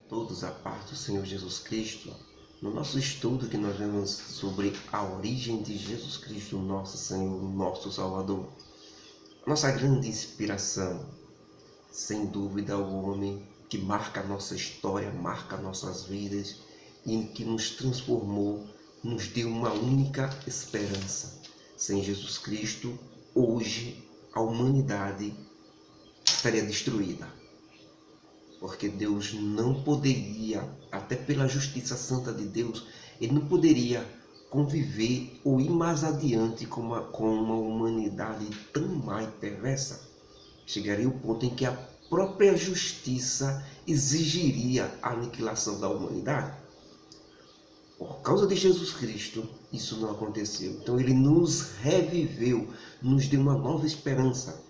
Todos a paz do Senhor Jesus Cristo. No nosso estudo que nós vemos sobre a origem de Jesus Cristo, nosso Senhor, nosso Salvador, nossa grande inspiração, sem dúvida, o homem que marca a nossa história, marca nossas vidas e que nos transformou, nos deu uma única esperança. Sem Jesus Cristo, hoje a humanidade estaria destruída. Porque Deus não poderia, até pela justiça santa de Deus, Ele não poderia conviver ou ir mais adiante com uma humanidade tão má e perversa. Chegaria o ponto em que a própria justiça exigiria a aniquilação da humanidade. Por causa de Jesus Cristo, isso não aconteceu. Então Ele nos reviveu, nos deu uma nova esperança.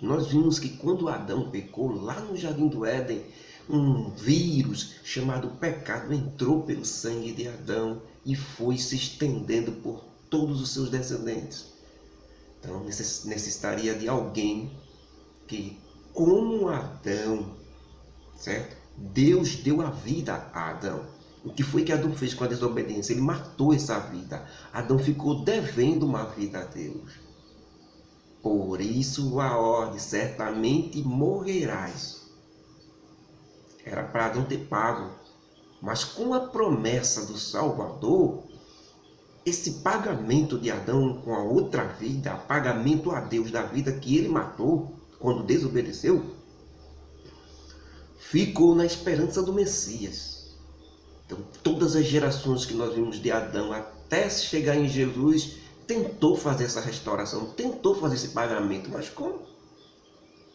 Nós vimos que quando Adão pecou, lá no Jardim do Éden, um vírus chamado pecado entrou pelo sangue de Adão e foi se estendendo por todos os seus descendentes. Então necessitaria de alguém que, como Adão, certo? Deus deu a vida a Adão. O que foi que Adão fez com a desobediência? Ele matou essa vida. Adão ficou devendo uma vida a Deus. Por isso a ordem, certamente morrerás. Era para Adão ter pago. Mas com a promessa do Salvador, esse pagamento de Adão com a outra vida, pagamento a Deus da vida que ele matou quando desobedeceu, ficou na esperança do Messias. Então todas as gerações que nós vimos de Adão até chegar em Jesus, tentou fazer essa restauração, tentou fazer esse pagamento, mas como?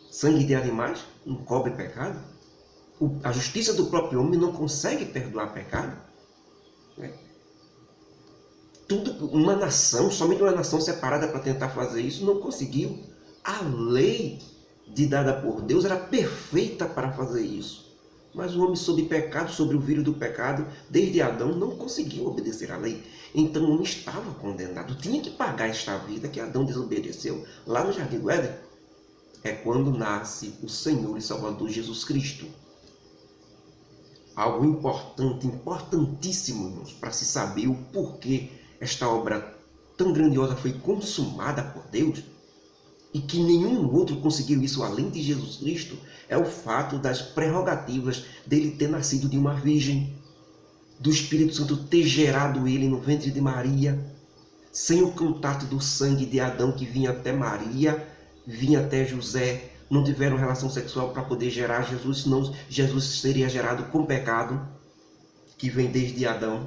Sangue de animais não cobre pecado? A justiça do próprio homem não consegue perdoar pecado? Uma nação, somente uma nação separada para tentar fazer isso, não conseguiu. A lei dada por Deus era perfeita para fazer isso. Mas o homem sob pecado, sobre o vírus do pecado, desde Adão, não conseguiu obedecer à lei. Então o homem estava condenado, tinha que pagar esta vida que Adão desobedeceu. Lá no Jardim do Éden, é quando nasce o Senhor e Salvador Jesus Cristo. Algo importante, importantíssimo, irmãos, para se saber o porquê esta obra tão grandiosa foi consumada por Deus, e que nenhum outro conseguiu isso além de Jesus Cristo, é o fato das prerrogativas dele ter nascido de uma virgem, do Espírito Santo ter gerado ele no ventre de Maria, sem o contato do sangue de Adão que vinha até Maria, vinha até José, não tiveram relação sexual para poder gerar Jesus, senão Jesus seria gerado com pecado, que vem desde Adão.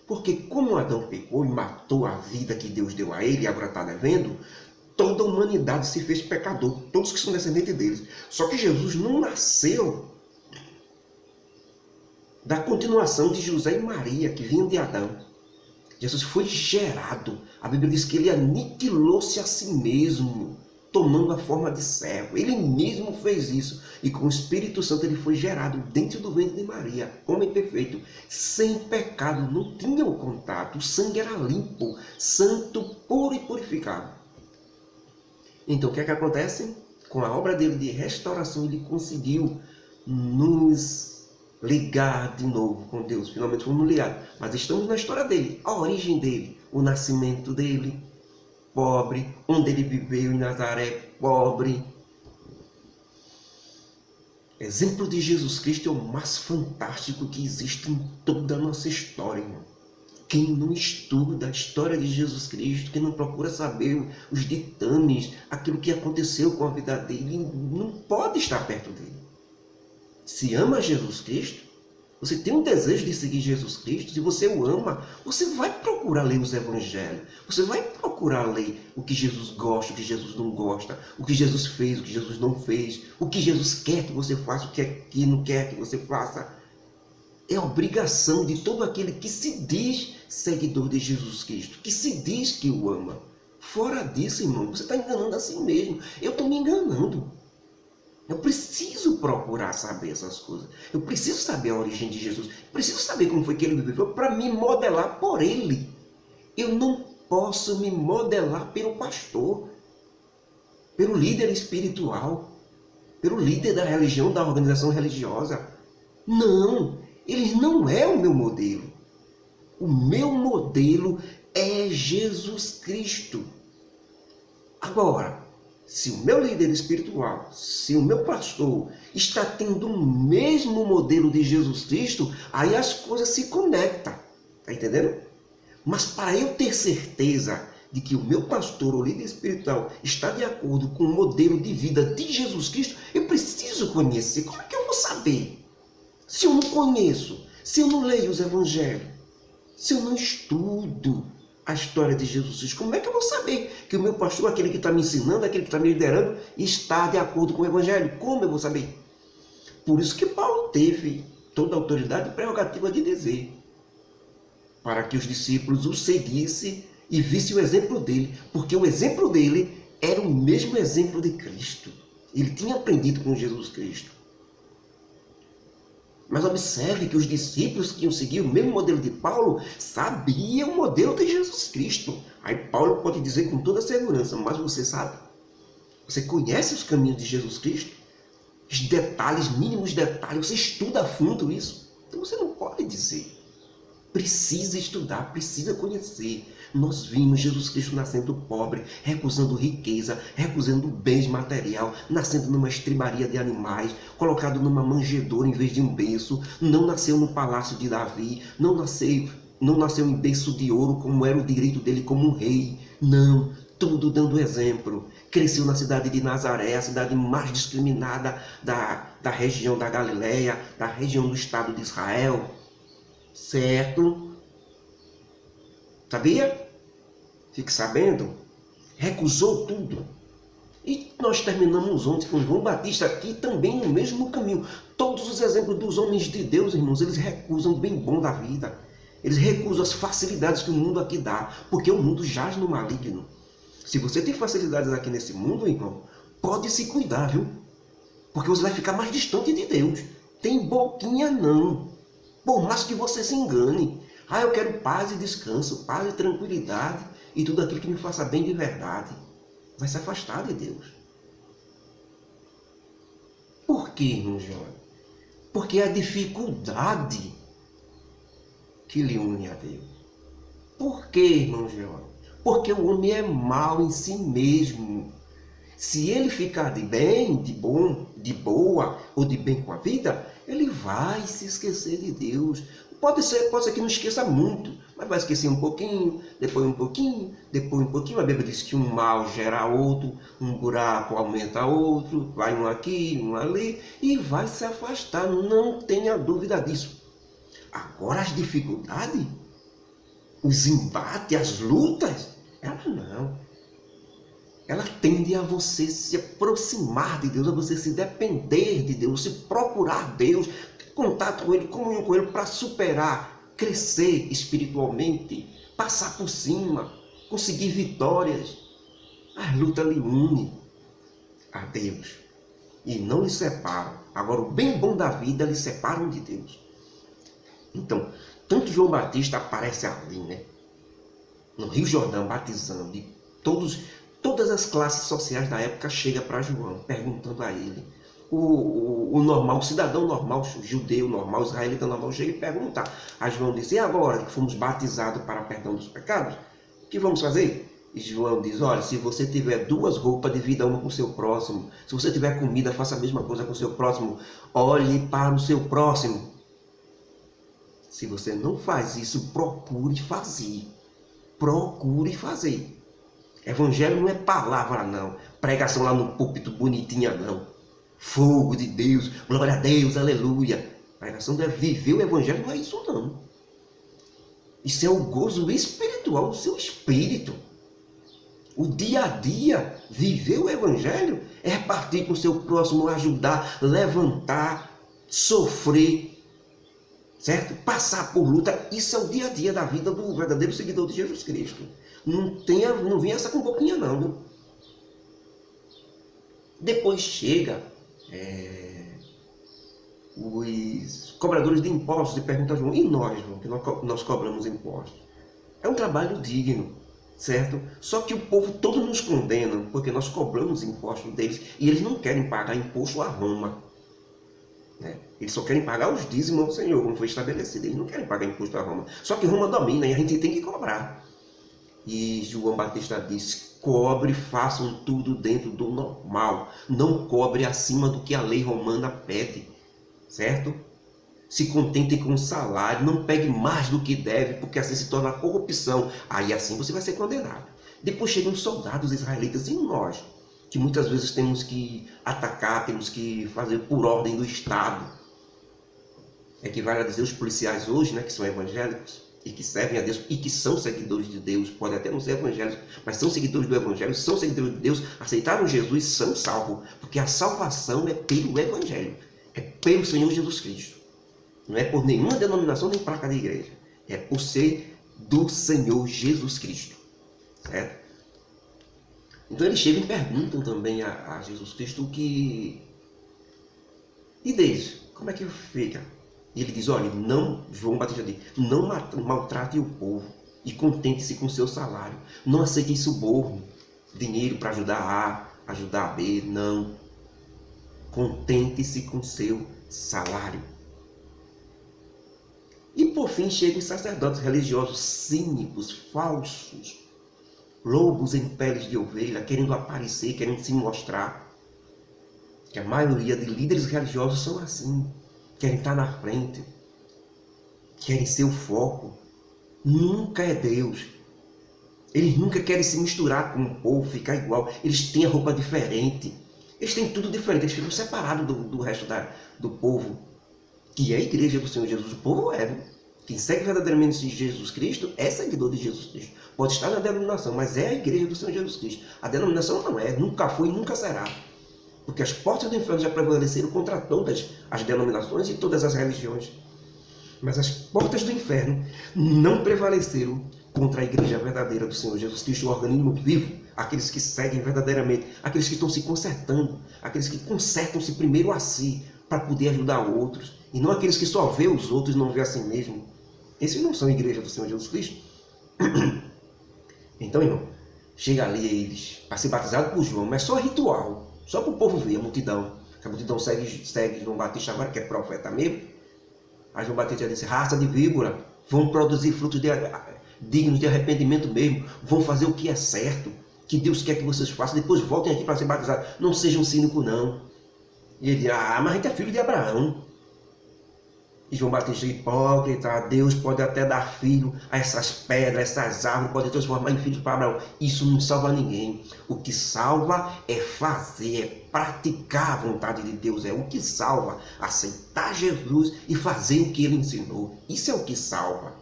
Porque como Adão pecou e matou a vida que Deus deu a ele, e agora está devendo, toda a humanidade se fez pecador, todos que são descendentes deles. Só que Jesus não nasceu da continuação de José e Maria, que vinham de Adão. Jesus foi gerado. A Bíblia diz que ele aniquilou-se a si mesmo, tomando a forma de servo. Ele mesmo fez isso. E com o Espírito Santo ele foi gerado dentro do ventre de Maria, homem perfeito, sem pecado, não tinha o contato. O sangue era limpo, santo, puro e purificado. Então, o que é que acontece? Com a obra dele de restauração, ele conseguiu nos ligar de novo com Deus. Finalmente fomos ligados. Mas estamos na história dele, a origem dele, o nascimento dele, pobre, onde ele viveu em Nazaré, pobre. Exemplo de Jesus Cristo é o mais fantástico que existe em toda a nossa história, irmão. Quem não estuda a história de Jesus Cristo, quem não procura saber os ditames, aquilo que aconteceu com a vida dele, não pode estar perto dele. Se ama Jesus Cristo, você tem um desejo de seguir Jesus Cristo, se você o ama, você vai procurar ler os evangelhos, você vai procurar ler o que Jesus gosta, o que Jesus não gosta, o que Jesus fez, o que Jesus não fez, o que Jesus quer que você faça, o que não quer que você faça. É obrigação de todo aquele que se diz seguidor de Jesus Cristo, que se diz que o ama. Fora disso, irmão, você está enganando a si mesmo. Eu estou me enganando. Eu preciso procurar saber essas coisas. Eu preciso saber a origem de Jesus. Eu preciso saber como foi que ele viveu para me modelar por ele. Eu não posso me modelar pelo pastor, pelo líder espiritual, pelo líder da religião, da organização religiosa. Não, ele não é o meu modelo. O meu modelo é Jesus Cristo. Agora, se o meu líder espiritual, se o meu pastor está tendo o mesmo modelo de Jesus Cristo, aí as coisas se conectam. Está entendendo? Mas para eu ter certeza de que o meu pastor ou líder espiritual está de acordo com o modelo de vida de Jesus Cristo, eu preciso conhecer. Como é que eu vou saber? Se eu não conheço, se eu não leio os evangelhos, se eu não estudo a história de Jesus Cristo, como é que eu vou saber que o meu pastor, aquele que está me ensinando, aquele que está me liderando, está de acordo com o evangelho? Como eu vou saber? Por isso que Paulo teve toda a autoridade e prerrogativa de dizer, para que os discípulos o seguissem e vissem o exemplo dele, porque o exemplo dele era o mesmo exemplo de Cristo. Ele tinha aprendido com Jesus Cristo. Mas observe que os discípulos que iam seguir o mesmo modelo de Paulo sabiam o modelo de Jesus Cristo. Aí Paulo pode dizer com toda segurança, mas você sabe? Você conhece os caminhos de Jesus Cristo? Os detalhes, mínimos detalhes, você estuda a fundo isso? Então você não pode dizer. Precisa estudar, precisa conhecer. Nós vimos Jesus Cristo nascendo pobre, recusando riqueza, recusando bens material, nascendo numa estribaria de animais, colocado numa manjedoura em vez de um berço, não nasceu no palácio de Davi, não nasceu em berço de ouro, como era o direito dele como um rei. Não, tudo dando exemplo. Cresceu na cidade de Nazaré, a cidade mais discriminada da região da Galileia, da região do estado de Israel. Certo? Sabia? Fique sabendo. Recusou tudo. E nós terminamos ontem com João Batista aqui também no mesmo caminho. Todos os exemplos dos homens de Deus, irmãos, eles recusam o bem bom da vida. Eles recusam as facilidades que o mundo aqui dá, porque o mundo jaz no maligno. Se você tem facilidades aqui nesse mundo, irmão, pode se cuidar, viu? Porque você vai ficar mais distante de Deus. Tem boquinha não. Por mais que você se engane. Ah, eu quero paz e descanso, paz e tranquilidade e tudo aquilo que me faça bem de verdade. Vai se afastar de Deus. Por quê, irmão João? Porque é a dificuldade que lhe une a Deus. Por quê, irmão João? Porque o homem é mau em si mesmo. Se ele ficar de bem, de bom, de boa ou de bem com a vida, ele vai se esquecer de Deus. Pode ser que não esqueça muito, mas vai esquecer um pouquinho, depois um pouquinho, depois um pouquinho. A Bíblia diz que um mal gera outro, um buraco aumenta outro, vai um aqui, um ali, e vai se afastar, não tenha dúvida disso. Agora as dificuldades, os embates, as lutas, ela não. Ela tende a você se aproximar de Deus, a você se depender de Deus, se procurar Deus, ter contato com Ele, comunhão com Ele, para superar, crescer espiritualmente, passar por cima, conseguir vitórias. A luta lhe une a Deus e não lhe separam. Agora, o bem bom da vida lhe separam de Deus. Então, tanto João Batista aparece ali, né? No Rio Jordão, batizando, e todas as classes sociais da época chegam para João, perguntando a ele. O normal, o cidadão normal, o judeu normal, o israelita normal, chega e pergunta a João, diz, e agora que fomos batizados para perdão dos pecados, o que vamos fazer? E João diz, olha, se você tiver 2 roupas, divida uma com o seu próximo. Se você tiver comida, faça a mesma coisa com o seu próximo. Olhe para o seu próximo. Se você não faz isso, procure fazer. Procure fazer. Evangelho não é palavra, não. Pregação lá no púlpito bonitinha, não. Fogo de Deus, glória a Deus, aleluia. Pregação deve viver o Evangelho, não é isso, não. Isso é o gozo espiritual do seu espírito. O dia a dia, viver o Evangelho, é partir com o seu próximo, ajudar, levantar, sofrer, certo? Passar por luta. Isso é o dia a dia da vida do verdadeiro seguidor de Jesus Cristo. Não vem essa com boquinha não, viu? Depois chega os cobradores de impostos e perguntam a João, e nós, João, que nós cobramos impostos? É um trabalho digno, certo? Só que o povo todo nos condena, porque nós cobramos impostos deles, e eles não querem pagar imposto a Roma, né? Eles só querem pagar os dízimos ao Senhor, como foi estabelecido. Eles não querem pagar imposto a Roma. Só que Roma domina e a gente tem que cobrar. E João Batista disse: cobre, façam tudo dentro do normal. Não cobre acima do que a lei romana pede. Certo? Se contentem com o salário, não pegue mais do que deve, porque assim se torna corrupção. Aí assim você vai ser condenado. Depois chegam os soldados israelitas e nós, que muitas vezes temos que atacar, temos que fazer por ordem do Estado. Equivale a dizer os policiais hoje, né, que são evangélicos e que servem a Deus e que são seguidores de Deus, podem até não ser evangélicos, mas são seguidores do Evangelho, são seguidores de Deus, aceitaram Jesus, são salvos, porque a salvação é pelo Evangelho, é pelo Senhor Jesus Cristo. Não é por nenhuma denominação nem placa de igreja. É por ser do Senhor Jesus Cristo. Certo? Então eles chegam e perguntam também a Jesus Cristo o que... E deles? Como é que fica? E ele diz, olha, não, João Batista diz, não maltrate o povo e contente-se com o seu salário. Não aceitem suborno, dinheiro para ajudar A, ajudar a B, não. Contente-se com o seu salário. E por fim chegam os sacerdotes religiosos cínicos, falsos, lobos em peles de ovelha, querendo aparecer, querendo se mostrar. Que a maioria de líderes religiosos são assim, querem estar na frente, querem ser o foco. Nunca é Deus. Eles nunca querem se misturar com o povo, ficar igual. Eles têm a roupa diferente. Eles têm tudo diferente, eles ficam separados do resto do povo. Que é a igreja do Senhor Jesus. O povo é, viu? Quem segue verdadeiramente Jesus Cristo é seguidor de Jesus Cristo. Pode estar na denominação, mas é a igreja do Senhor Jesus Cristo. A denominação não é, nunca foi e nunca será. Porque as portas do inferno já prevaleceram contra todas as denominações e todas as religiões. Mas as portas do inferno não prevaleceram contra a igreja verdadeira do Senhor Jesus Cristo, o organismo vivo, aqueles que seguem verdadeiramente, aqueles que estão se consertando, aqueles que consertam-se primeiro a si, para poder ajudar outros, e não aqueles que só vê os outros e não vê a si mesmo. Esses não são a igreja do Senhor Jesus Cristo. Então, irmão, chega ali eles para ser batizado por João, mas só ritual, só para o povo ver, a multidão. A multidão segue João Batista agora, que é profeta mesmo. Aí João Batista disse, raça de víbora, vão produzir frutos dignos de arrependimento mesmo, vão fazer o que é certo, que Deus quer que vocês façam, depois voltem aqui para ser batizados. Não sejam cínicos, não. E ele diz, mas a gente é filho de Abraão. E João Batista é hipócrita, Deus pode até dar filho a essas pedras, essas árvores, pode transformar em filhos para Abraão. Isso não salva ninguém. O que salva é fazer, é praticar a vontade de Deus. É o que salva, aceitar Jesus e fazer o que ele ensinou. Isso é o que salva.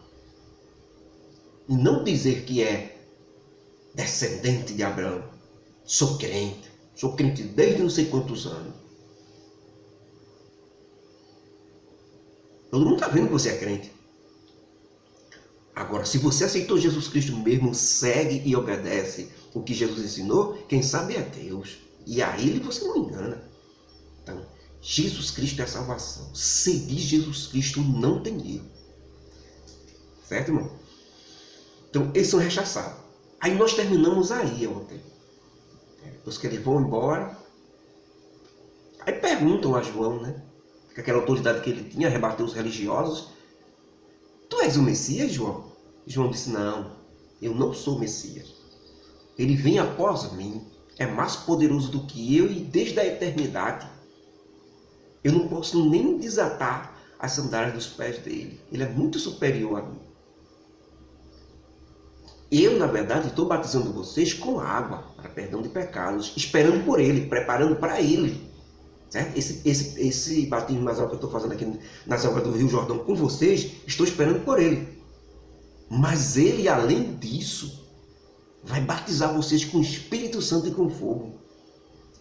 E não dizer que é descendente de Abraão. Sou crente desde não sei quantos anos. Todo mundo está vendo que você é crente. Agora, se você aceitou Jesus Cristo mesmo, segue e obedece o que Jesus ensinou, quem sabe é Deus. E a Ele você não engana. Então, Jesus Cristo é a salvação. Seguir Jesus Cristo não tem erro. Certo, irmão? Então, eles são rechaçados. Aí nós terminamos aí ontem. Depois que eles vão embora, aí perguntam a João, né? Que aquela autoridade que ele tinha, rebateu os religiosos. Tu és o Messias, João? João disse, não, eu não sou o Messias. Ele vem após mim, é mais poderoso do que eu e desde a eternidade. Eu não posso nem desatar as sandálias dos pés dele. Ele é muito superior a mim. Eu, na verdade, estou batizando vocês com água para perdão de pecados, esperando por ele, preparando para ele. Certo? Esse batismo nas águas que eu estou fazendo aqui nas águas do Rio Jordão com vocês, estou esperando por ele. Mas ele, além disso, vai batizar vocês com o Espírito Santo e com fogo.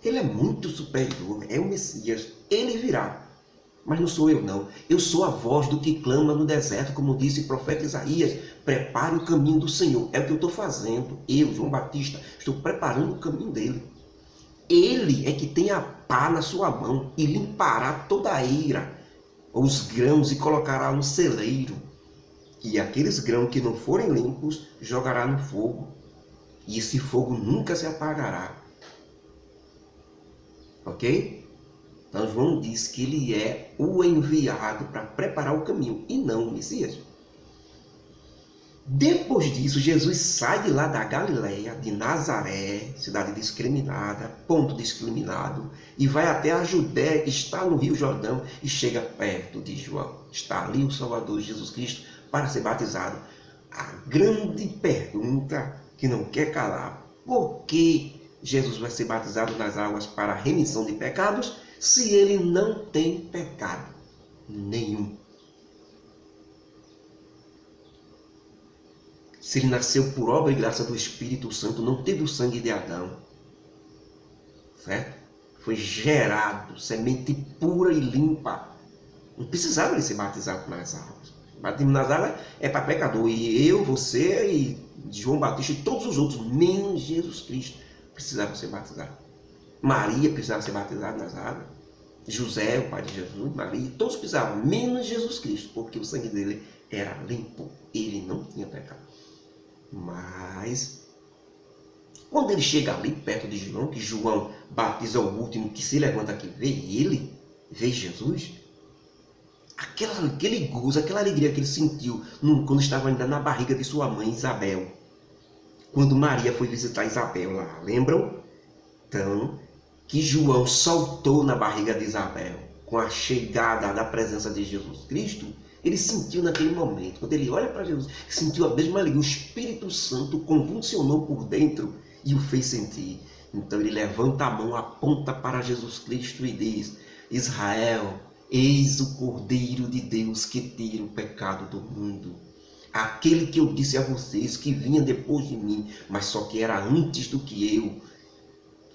Ele é muito superior, é o Messias. Ele virá. Mas não sou eu, não. Eu sou a voz do que clama no deserto, como disse o profeta Isaías. Prepare o caminho do Senhor. É o que eu estou fazendo. Eu, João Batista, estou preparando o caminho dele. Ele é que tem a pá na sua mão e limpará toda a ira, os grãos, e colocará no celeiro. E aqueles grãos que não forem limpos, jogará no fogo. E esse fogo nunca se apagará. Ok? Então João diz que ele é o enviado para preparar o caminho e não o Messias. Depois disso, Jesus sai de lá da Galileia, de Nazaré, cidade discriminada, ponto discriminado, e vai até a Judéia, que está no Rio Jordão, e chega perto de João. Está ali o Salvador Jesus Cristo para ser batizado. A grande pergunta que não quer calar: por que Jesus vai ser batizado nas águas para a remissão de pecados, se ele não tem pecado nenhum? Se ele nasceu por obra e graça do Espírito Santo, não teve o sangue de Adão, certo? Foi gerado, semente pura e limpa. Não precisava ele ser batizado nas águas. O batismo nas águas é para pecador. E eu, você e João Batista e todos os outros, menos Jesus Cristo, precisavam ser batizados. Maria precisava ser batizada nas águas. José, o pai de Jesus, Maria, todos precisavam, menos Jesus Cristo, porque o sangue dele era limpo. Ele não tinha pecado. Mas, quando ele chega ali perto de João, que João batiza o último que se levanta aqui, vê ele, vê Jesus, aquele gozo, aquela alegria que ele sentiu quando estava ainda na barriga de sua mãe Isabel, quando Maria foi visitar Isabel lá, lembram? Então, que João soltou na barriga de Isabel, com a chegada da presença de Jesus Cristo, ele sentiu naquele momento, quando ele olha para Jesus, sentiu a mesma alegria. O Espírito Santo convulsionou por dentro e o fez sentir. Então ele levanta a mão, aponta para Jesus Cristo e diz: Israel, eis o Cordeiro de Deus que tira o pecado do mundo. Aquele que eu disse a vocês que vinha depois de mim, mas só que era antes do que eu,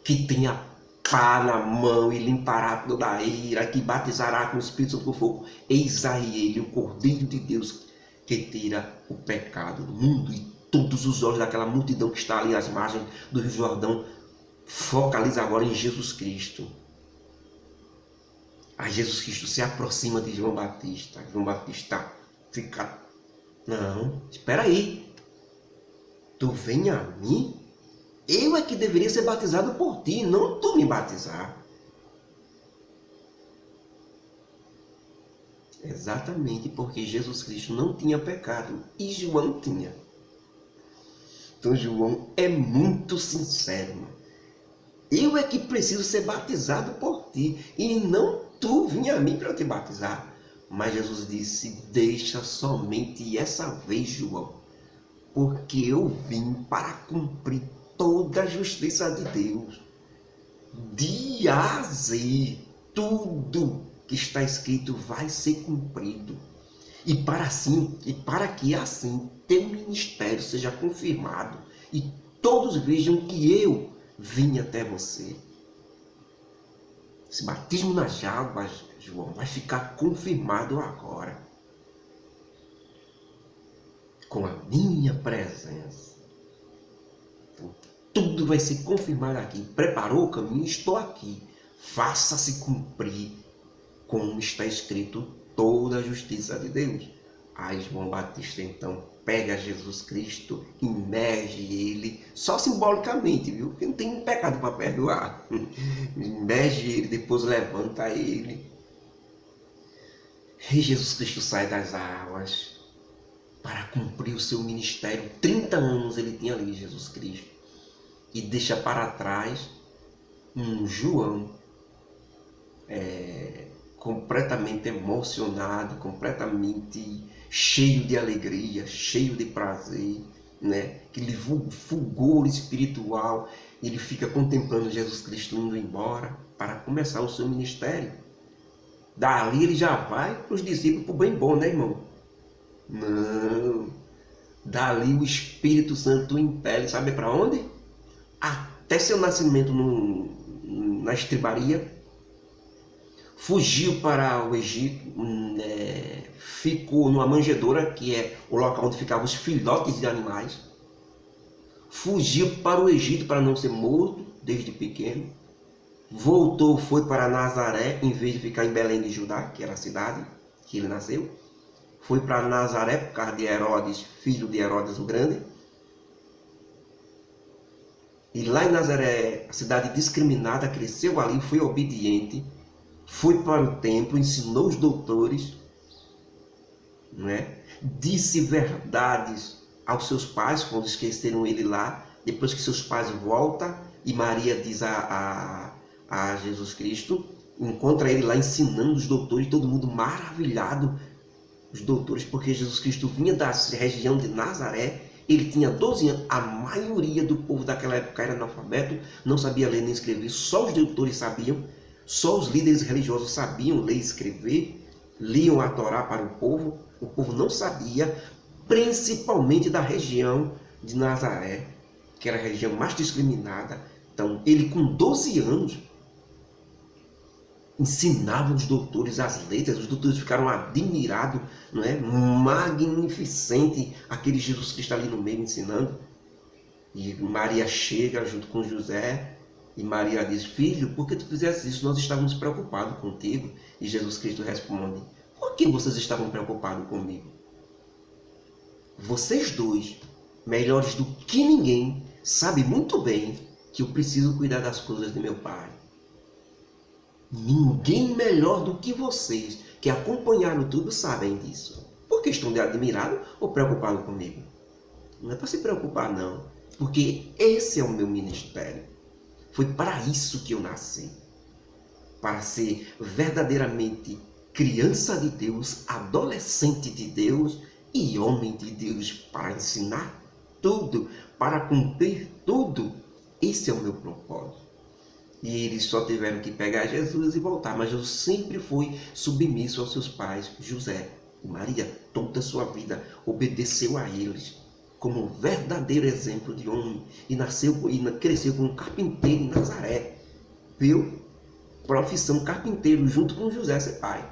que tem a pá na mão e limpará toda a ira, que batizará com o Espírito Santo com fogo. Eis aí ele, o Cordeiro de Deus, que tira o pecado do mundo. E todos os olhos daquela multidão que está ali às margens do Rio Jordão focalizam agora em Jesus Cristo. Aí Jesus Cristo se aproxima de João Batista. João Batista fica: não, espera aí, tu vem a mim? Eu é que deveria ser batizado por ti, não tu me batizar. Exatamente porque Jesus Cristo não tinha pecado e João tinha. Então João é muito sincero. Eu é que preciso ser batizado por ti e não tu vinha a mim para te batizar. Mas Jesus disse: deixa somente essa vez, João, porque eu vim para cumprir toda a justiça de Deus, de A a Z, tudo que está escrito vai ser cumprido. E para que assim teu ministério seja confirmado e todos vejam que eu vim até você. Esse batismo nas águas, João, vai ficar confirmado agora, com a minha presença. Tudo vai ser confirmado aqui. Preparou o caminho? Estou aqui. Faça-se cumprir, como está escrito, toda a justiça de Deus. Aí João Batista então pega Jesus Cristo, imerge ele, só simbolicamente, viu? Porque não tem pecado para perdoar. Imerge ele, depois levanta ele. E Jesus Cristo sai das águas para cumprir o seu ministério. 30 anos ele tinha ali, Jesus Cristo. E deixa para trás um João completamente emocionado, completamente cheio de alegria, cheio de prazer, né? Aquele fulgor espiritual. Ele fica contemplando Jesus Cristo indo embora para começar o seu ministério. Dali ele já vai para os discípulos, para o bem bom, né, irmão? Não. Dali o Espírito Santo impele, sabe para onde? Até seu nascimento na estribaria, fugiu para o Egito, ficou numa manjedoura, que é o local onde ficavam os filhotes de animais, fugiu para o Egito para não ser morto desde pequeno, voltou, foi para Nazaré, em vez de ficar em Belém de Judá, que era a cidade que ele nasceu, foi para Nazaré por causa de Herodes, filho de Herodes o Grande. E lá em Nazaré, a cidade discriminada, cresceu ali, foi obediente, foi para o templo, ensinou os doutores, né? Disse verdades aos seus pais quando esqueceram ele lá, depois que seus pais voltam e Maria diz a Jesus Cristo, encontra ele lá ensinando os doutores, todo mundo maravilhado, os doutores, porque Jesus Cristo vinha da região de Nazaré, ele tinha 12 anos, a maioria do povo daquela época era analfabeto, não sabia ler nem escrever, só os doutores sabiam, só os líderes religiosos sabiam ler e escrever, liam a Torá para o povo não sabia, principalmente da região de Nazaré, que era a região mais discriminada. Então, ele com 12 anos, ensinava os doutores as letras, os doutores ficaram admirados, não é? Magnificente aquele Jesus Cristo ali no meio ensinando. E Maria chega junto com José, e Maria diz: filho, por que tu fizeste isso? Nós estávamos preocupados contigo. E Jesus Cristo responde: por que vocês estavam preocupados comigo? Vocês dois, melhores do que ninguém, sabem muito bem que eu preciso cuidar das coisas de meu Pai. Ninguém melhor do que vocês, que acompanharam tudo, sabem disso. Por que estão admirados ou preocupados comigo? Não é para se preocupar, não. Porque esse é o meu ministério. Foi para isso que eu nasci. Para ser verdadeiramente criança de Deus, adolescente de Deus e homem de Deus, para ensinar tudo, para cumprir tudo. Esse é o meu propósito. E eles só tiveram que pegar Jesus e voltar. Mas Jesus sempre foi submisso aos seus pais, José e Maria. Toda a sua vida obedeceu a eles como um verdadeiro exemplo de homem. E cresceu como carpinteiro em Nazaré. Viu? Profissão carpinteiro junto com José, seu pai.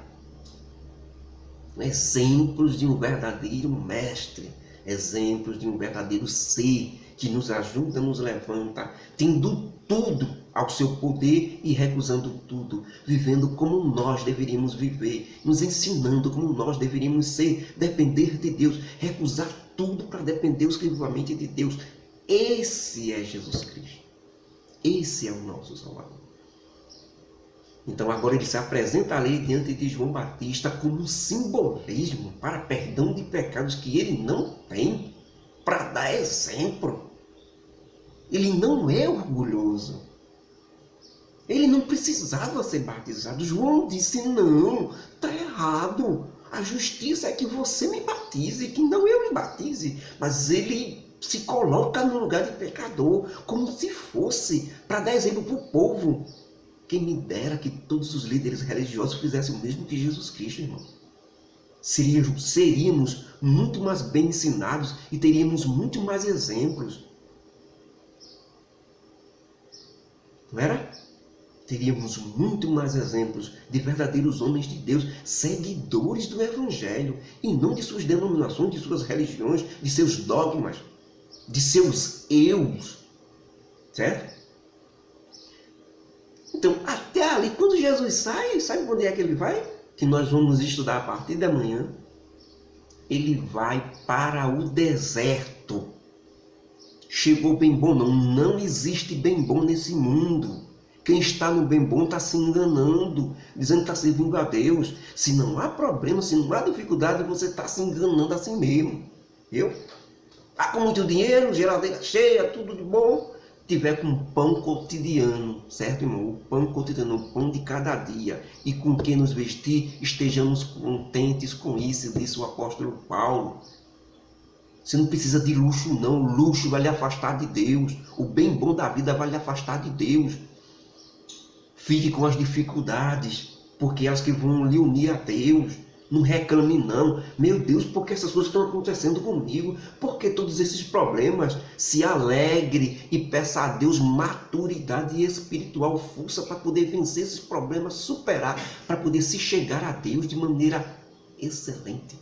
Exemplos de um verdadeiro mestre. Exemplos de um verdadeiro ser que nos ajuda, nos levanta, tendo tudo ao seu poder e recusando tudo, vivendo como nós deveríamos viver, nos ensinando como nós deveríamos ser, depender de Deus, recusar tudo para depender exclusivamente de Deus. Esse é Jesus Cristo. Esse é o nosso Salvador. Então agora ele se apresenta ali diante de João Batista como um simbolismo para perdão de pecados que ele não tem, para dar exemplo. Ele não é orgulhoso. Ele não precisava ser batizado. João disse: não, está errado. A justiça é que você me batize, que não eu me batize. Mas ele se coloca no lugar de pecador, como se fosse, para dar exemplo para o povo. Quem me dera que todos os líderes religiosos fizessem o mesmo que Jesus Cristo, irmão. Seríamos muito mais bem ensinados e teríamos muito mais exemplos. Não era? Teríamos muito mais exemplos de verdadeiros homens de Deus, seguidores do Evangelho, e não de suas denominações, de suas religiões, de seus dogmas, de seus eus. Certo? Então, até ali, quando Jesus sai, sabe onde é que ele vai? Que nós vamos estudar a partir da manhã. Ele vai para o deserto. Chegou bem bom? Não, não existe bem bom nesse mundo. Quem está no bem bom está se enganando, dizendo que está servindo a Deus. Se não há problema, se não há dificuldade, você está se enganando a si mesmo. Viu? Está com muito dinheiro, geladeira cheia, tudo de bom. Tiver com pão cotidiano, certo, irmão? O pão cotidiano, o pão de cada dia. E com que nos vestir, estejamos contentes com isso, disse o apóstolo Paulo. Você não precisa de luxo, não. O luxo vai lhe afastar de Deus. O bem bom da vida vai lhe afastar de Deus. Fique com as dificuldades, porque elas que vão lhe unir a Deus. Não reclame não. Meu Deus, por que essas coisas estão acontecendo comigo? Por que todos esses problemas? Se alegre e peça a Deus maturidade espiritual, força para poder vencer esses problemas, superar, para poder se chegar a Deus de maneira excelente.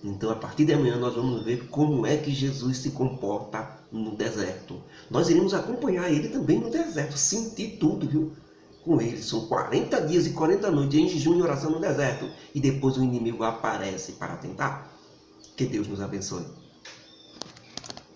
Então, a partir de amanhã, nós vamos ver como é que Jesus se comporta no deserto. Nós iremos acompanhar ele também no deserto, sentir tudo, viu? Com ele. São 40 dias e 40 noites em jejum e oração no deserto. E depois o inimigo aparece para tentar. Que Deus nos abençoe.